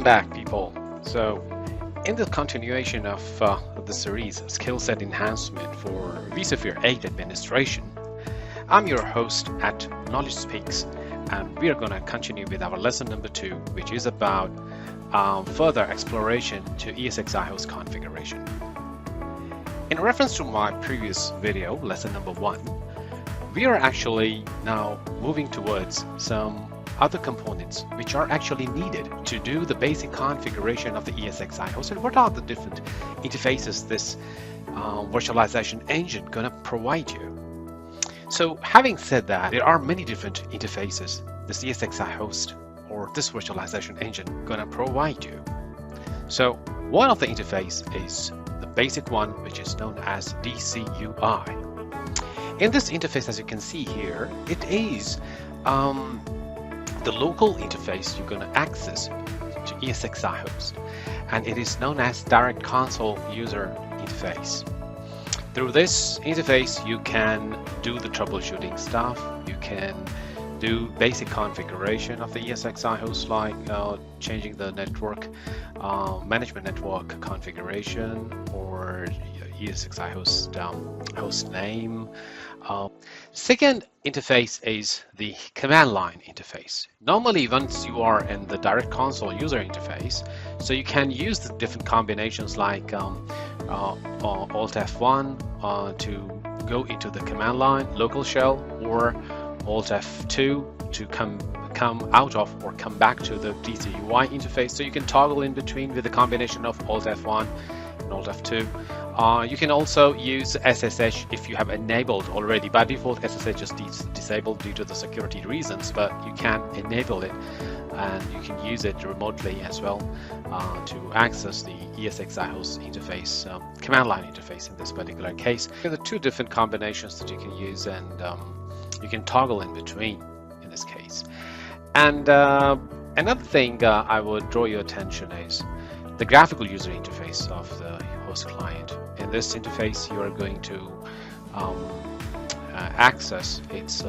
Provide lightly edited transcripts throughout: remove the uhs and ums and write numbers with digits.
Welcome back, people. So in the continuation of the series Skill Set Enhancement for vSphere 8 Administration, I'm your host at Knowledge Speaks, and we are going to continue with our lesson number 2, which is about further exploration to ESXi host configuration. In reference to my previous video, lesson number 1, we are actually now moving towards some other components which are actually needed to do the basic configuration of the ESXi host, and what are the different interfaces this virtualization engine gonna provide you. So having said that, there are many different interfaces this ESXi host or this virtualization engine gonna provide you. So one of the interface is the basic one, which is known as DCUI. In this interface, as you can see here, it is the local interface you're going to access to ESXi host, and it is known as direct console user interface. Through this interface, you can do the troubleshooting stuff, you can do basic configuration of the ESXi host, like changing the network management network configuration or ESXi host host name. Second interface is the command line interface. Normally, once you are in the direct console user interface, so you can use the different combinations like Alt F1 to go into the command line local shell, or Alt F2 to come out of or come back to the DCUI interface. So you can toggle in between with the combination of Alt F1 and Alt F2. You can also use SSH if you have enabled already. By default, SSH is disabled due to the security reasons, but you can enable it and you can use it remotely as well to access the ESXi host interface, command line interface in this particular case. There are two different combinations that you can use, and you can toggle in between in this case. And another thing I would draw your attention is the graphical user interface of the host client. In this interface, you are going to access its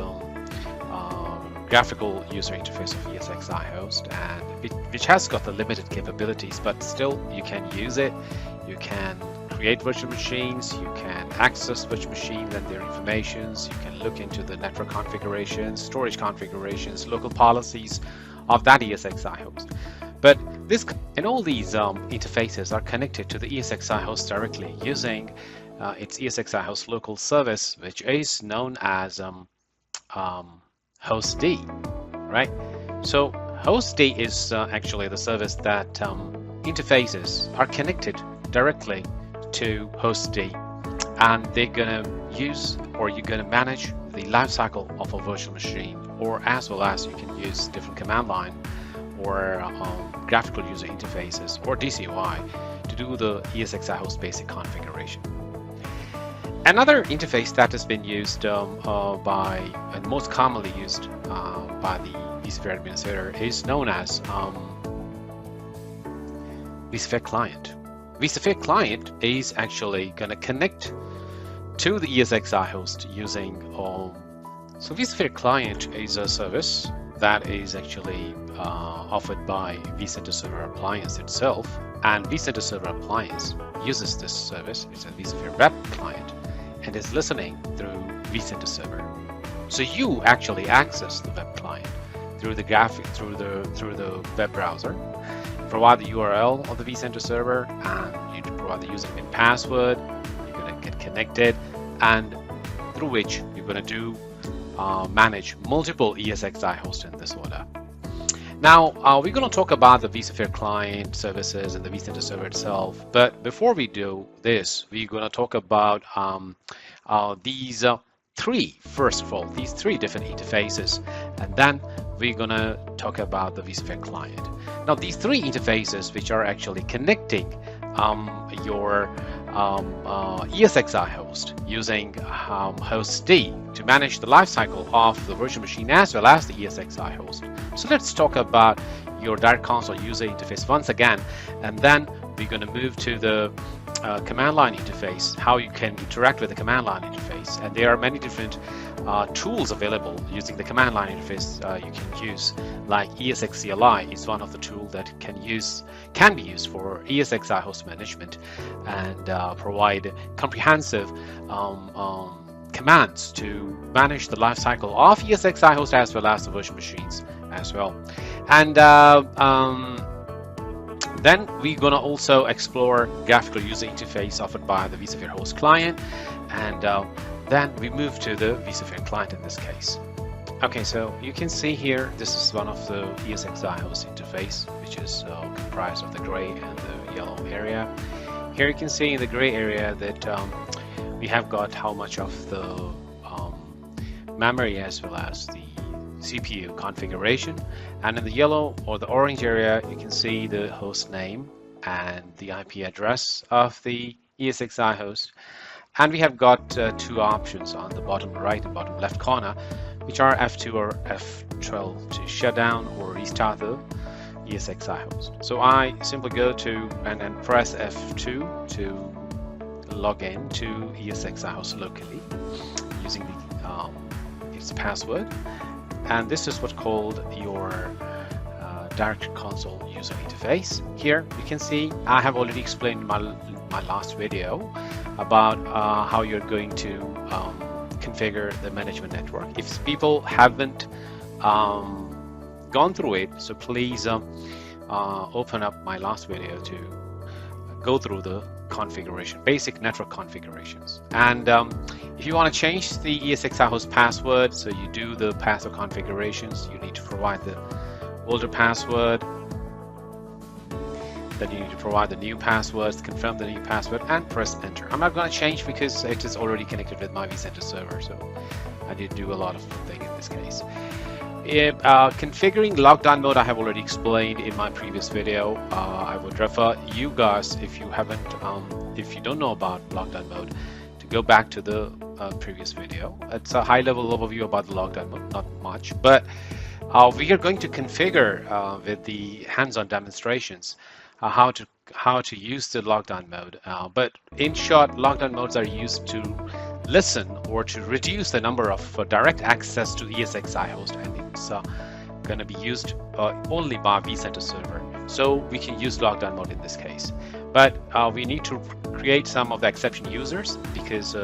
graphical user interface of ESXi host, and which has got the limited capabilities, but still you can use it. You can create virtual machines, you can access virtual machines and their informations, you can look into the network configurations, storage configurations, local policies of that ESXi host. But this and all these interfaces are connected to the ESXi host directly using its ESXi host local service, which is known as hostd, right? So hostd is actually the service that interfaces are connected directly to hostd, and they're gonna use, or you're gonna manage the lifecycle of a virtual machine, or as well as you can use different command line or graphical user interfaces or DCUI to do the ESXi host basic configuration. Another interface that has been used and most commonly used by the vSphere administrator is known as vSphere client. vSphere client is actually going to connect to the ESXi host using so vSphere client is a service that is actually offered by vCenter Server Appliance itself, and vCenter Server Appliance uses this service. It's a vSphere web client and is listening through vCenter Server. So you actually access the web client through the through the web browser. You provide the URL of the vCenter server, and you provide the username and password. You're going to get connected, and through which you're going to do manage multiple ESXi hosts in this order. Now, we're going to talk about the vSphere client services and the vCenter server itself. But before we do this, we're going to talk about these these three different interfaces, and then we're going to talk about the vSphere client. Now, these three interfaces, which are actually connecting your ESXi host using hostd to manage the lifecycle of the virtual machine as well as the ESXi host. So let's talk about your direct console user interface once again, and then we're going to move to the command line interface, how you can interact with the command line interface. And there are many different tools available using the command line interface you can use, like ESXi is one of the tools that can be used for ESXi host management and provide comprehensive commands to manage the lifecycle of ESXi host as well as the virtual machines as well. And then we're going to also explore graphical user interface offered by the vSphere host client, and then we move to the vSphere client in this case. Okay, so you can see here, this is one of the ESXi host interface, which is comprised of the gray and the yellow area. Here you can see in the gray area that we have got how much of the memory as well as the CPU configuration, and in the yellow or the orange area you can see the host name and the IP address of the ESXi host. And we have got two options on the bottom right and bottom left corner, which are F2 or F12 to shut down or restart the ESXi host. So I simply go to and then press F2 to log in to ESXi host locally using the its password. And this is what's called your direct console user interface. Here you can see I have already explained in my last video about how you're going to configure the management network. If people haven't gone through it, so please open up my last video to go through the configuration, basic network configurations. And if you want to change the ESXi host password, so you do the password configurations, you need to provide the older password, then you need to provide the new passwords, confirm the new password, and press enter. I'm not going to change because it is already connected with my vCenter server, so I did do a lot of things in this case. Configuring lockdown mode I have already explained in my previous video. I would refer you guys, if you don't know about lockdown mode, to go back to the previous video. It's a high-level overview about the lockdown mode, not much, but we are going to configure with the hands-on demonstrations how to use the lockdown mode. But in short, lockdown modes are used to listen or to reduce the number of direct access to ESXi host, and it's going to be used only by vCenter server. So we can use lockdown mode in this case. But we need to create some of the exception users, because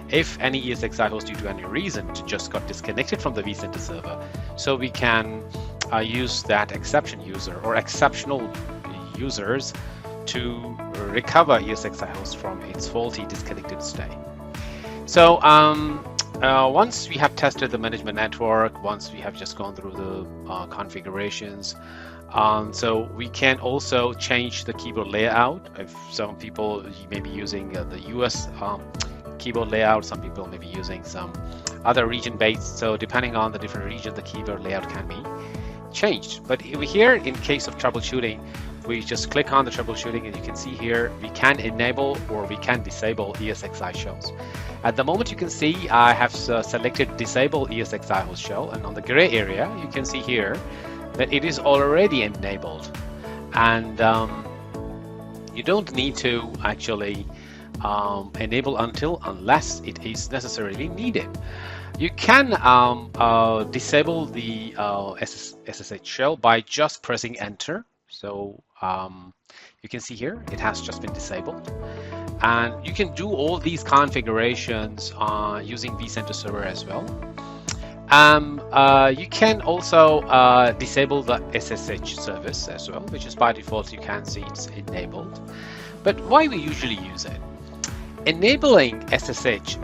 if any ESXi host due to any reason just got disconnected from the vCenter server, so we can use that exception user or exceptional users to recover ESXi host from its faulty disconnected state. So once we have tested the management network, once we have just gone through the configurations, so we can also change the keyboard layout. If some people may be using the US keyboard layout, some people may be using some other region-based. So depending on the different region, the keyboard layout can be changed. But here, in case of troubleshooting, we just click on the troubleshooting, and you can see here we can enable or we can disable ESXi shells. At the moment, you can see I have selected disable ESXi host shell, and on the gray area you can see here that it is already enabled, and you don't need to actually enable unless it is necessarily needed. You can disable the SSH shell by just pressing enter. So you can see here it has just been disabled, and you can do all these configurations using vCenter server as well. You can also disable the SSH service as well, which is by default you can see it's enabled. But why we usually use it? Enabling SSH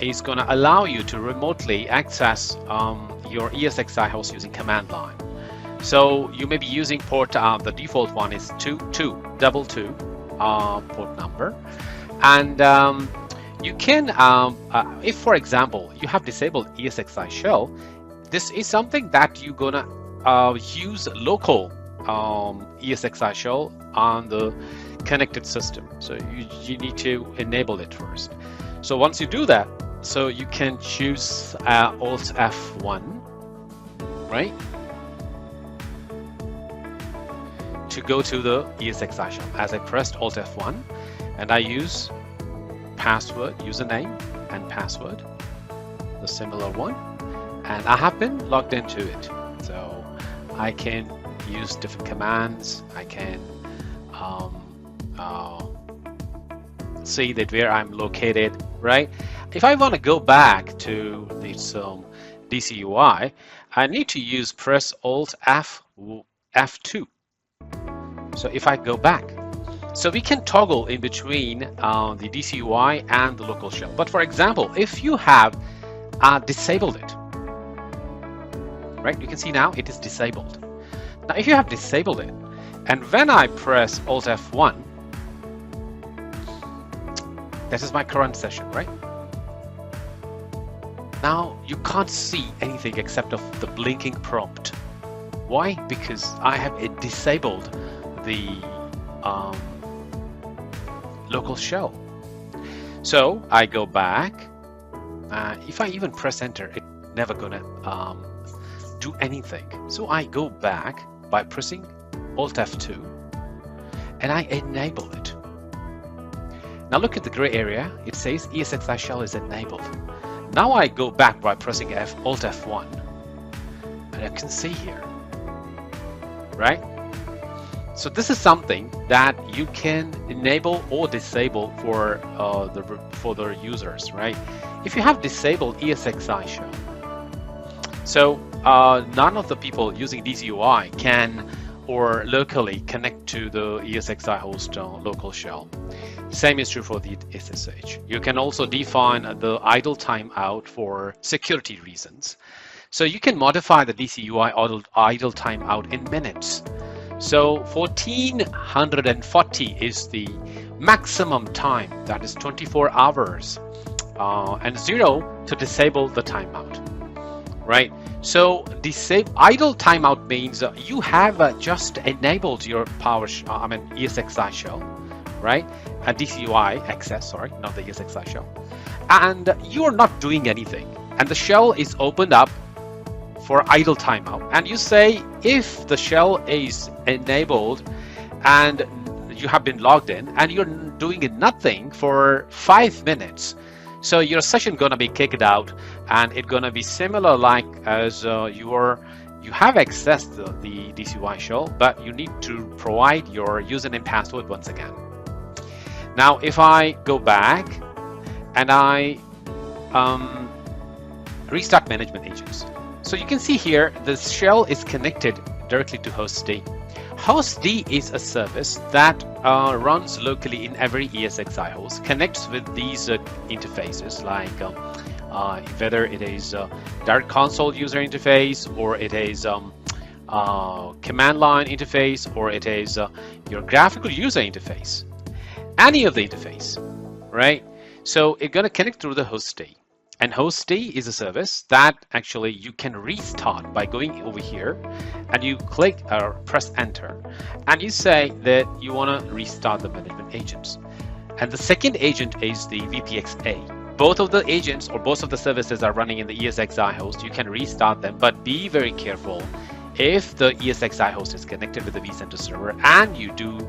is going to allow you to remotely access your ESXi host using command line. So you may be using port, the default one is 222 port number, and you can, if for example you have disabled ESXi shell, this is something that you're gonna use local ESXi shell on the connected system. So you need to enable it first. So once you do that, so you can choose Alt F1, right, to go to the ESXi shell. As I pressed Alt F1, and I use password, username and password, the similar one, and I have been logged into it. So I can use different commands. I can see that where I'm located, right? If I want to go back to this DCUI, I need to use press Alt F2. So if I go back, so we can toggle in between the DCUI and the local shell. But for example, if you have disabled it, right? You can see now it is disabled. Now, if you have disabled it, and when I press Alt F1, this is my current session, right? Now you can't see anything except of the blinking prompt. Why? Because I have disabled the local shell. So I go back. If I even press enter, it's never gonna do anything. So I go back by pressing Alt F2 and I enable it. Now look at the gray area. It says ESXi shell is enabled. Now I go back by pressing Alt F1 and I can see here, right? So this is something that you can enable or disable for the users, right? If you have disabled ESXi shell, so none of the people using DCUI can or locally connect to the ESXi host local shell. Same is true for the SSH. You can also define the idle timeout for security reasons. So you can modify the DCUI idle timeout in minutes. So 1440 is the maximum time, that is 24 hours, and 0 to disable the timeout, right? So idle timeout means you have just enabled your ESXi shell, right? A DCUI access, sorry, not the ESXi shell, and you're not doing anything, and the shell is opened up for idle timeout, and you say if the shell is enabled and you have been logged in and you're doing nothing for 5 minutes, so your session gonna be kicked out, and it's gonna be similar like as you have accessed the DCUI shell, but you need to provide your username password once again. Now if I go back and I restart management agents, so you can see here the shell is connected directly to host D. Host D is a service that runs locally in every ESXi host, connects with these interfaces like whether it is direct console user interface, or it is command line interface, or it is your graphical user interface, any of the interface, right? So it's going to connect through the host D. And host D is a service that actually you can restart by going over here and you click or press enter and you say that you want to restart the management agents. And the second agent is the VPXA. Both of the agents or both of the services are running in the ESXi host. You can restart them, but be very careful if the ESXi host is connected with the vCenter server and you do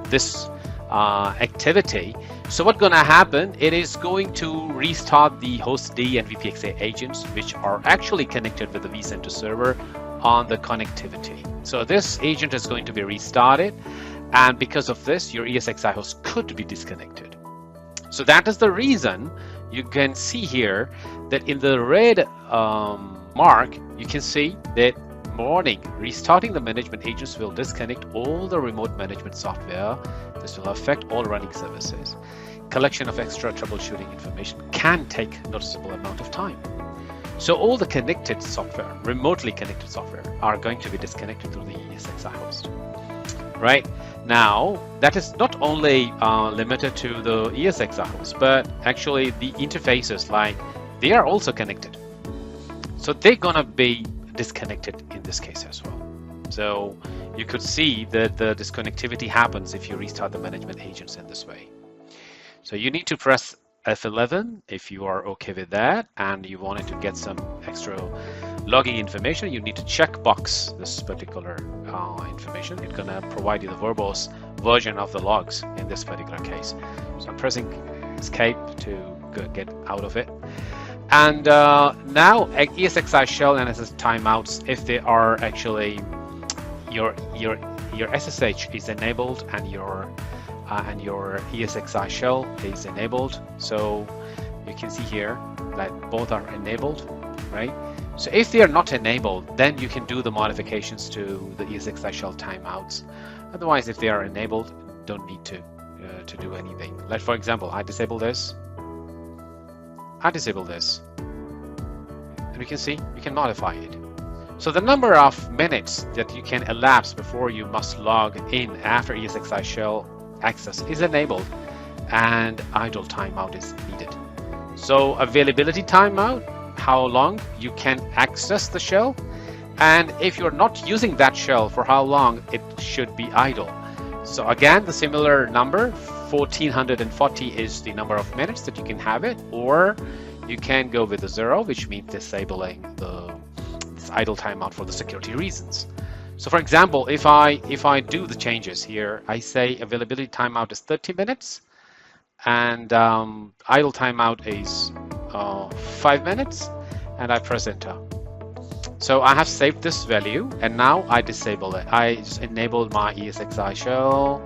this activity. So what's going to happen, it is going to restart the host D and VPXA agents, which are actually connected with the vCenter server on the connectivity. So this agent is going to be restarted, and because of this your ESXi host could be disconnected. So that is the reason you can see here that in the red mark you can see that warning, restarting the management agents will disconnect all the remote management software. This will affect all running services. Collection of extra troubleshooting information can take a noticeable amount of time. So all the connected software, remotely connected software, are going to be disconnected through the ESXi host. Right? Now, that is not only limited to the ESXi host, but actually the interfaces, like, they are also connected. So they're gonna be disconnected in this case as well. So you could see that the disconnectivity happens if you restart the management agents in this way. So you need to press F11 if you are okay with that and you wanted to get some extra logging information. You need to check box this particular information. It's gonna provide you the verbose version of the logs in this particular case. So I'm pressing escape to get out of it. And now ESXi shell and SS timeouts, if they are actually your SSH is enabled and your ESXi shell is enabled. So you can see here that both are enabled, right? So if they are not enabled, then you can do the modifications to the ESXi shell timeouts. Otherwise, if they are enabled, don't need to do anything. Like for example, I disable this. And we can see you can modify it. So the number of minutes that you can elapse before you must log in after ESXi shell access is enabled and idle timeout is needed. So availability timeout, how long you can access the shell, and if you're not using that shell, for how long it should be idle. So again, the similar number 1440 is the number of minutes that you can have it, or you can go with a 0, which means disabling this idle timeout for the security reasons. So for example, if I do the changes here, I say availability timeout is 30 minutes and idle timeout is 5 minutes, and I press enter. So I have saved this value and now I disable it. I just enabled my ESXi shell.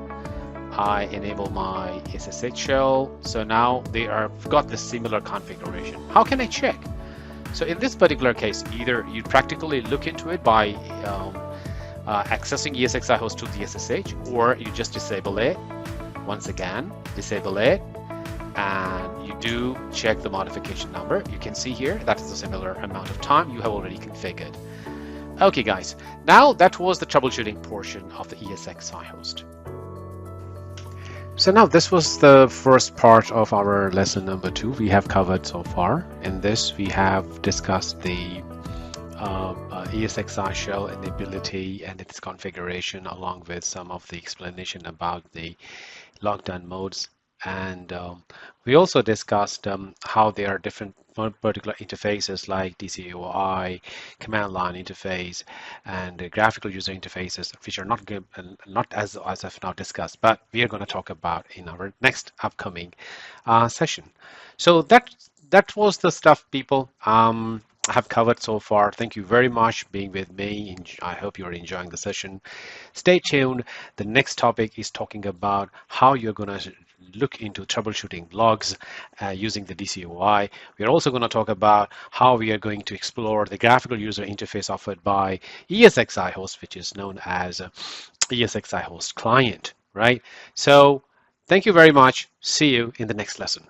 I enable my SSH shell. So now they are got the similar configuration. How can I check? So in this particular case, either you practically look into it by accessing ESXi host to the SSH, or you just disable it. Once again, disable it, and you do check the modification number. You can see here that is a similar amount of time you have already configured. Okay guys, now that was the troubleshooting portion of the ESXi host. So now this was the first part of our lesson number 2 we have covered so far. In this we have discussed the ESXi shell enability and its configuration, along with some of the explanation about the lockdown modes, and we also discussed how there are different particular interfaces like DCUI, command line interface, and graphical user interfaces, which are not as I've now discussed, but we are going to talk about in our next upcoming session. So that was the stuff people have covered so far. Thank you very much being with me. I hope you're enjoying the session. Stay tuned. The next topic is talking about how you're going to look into troubleshooting logs using the DCUI. We're also going to talk about how we are going to explore the graphical user interface offered by ESXi host, which is known as ESXi host client, right? So thank you very much. See you in the next lesson.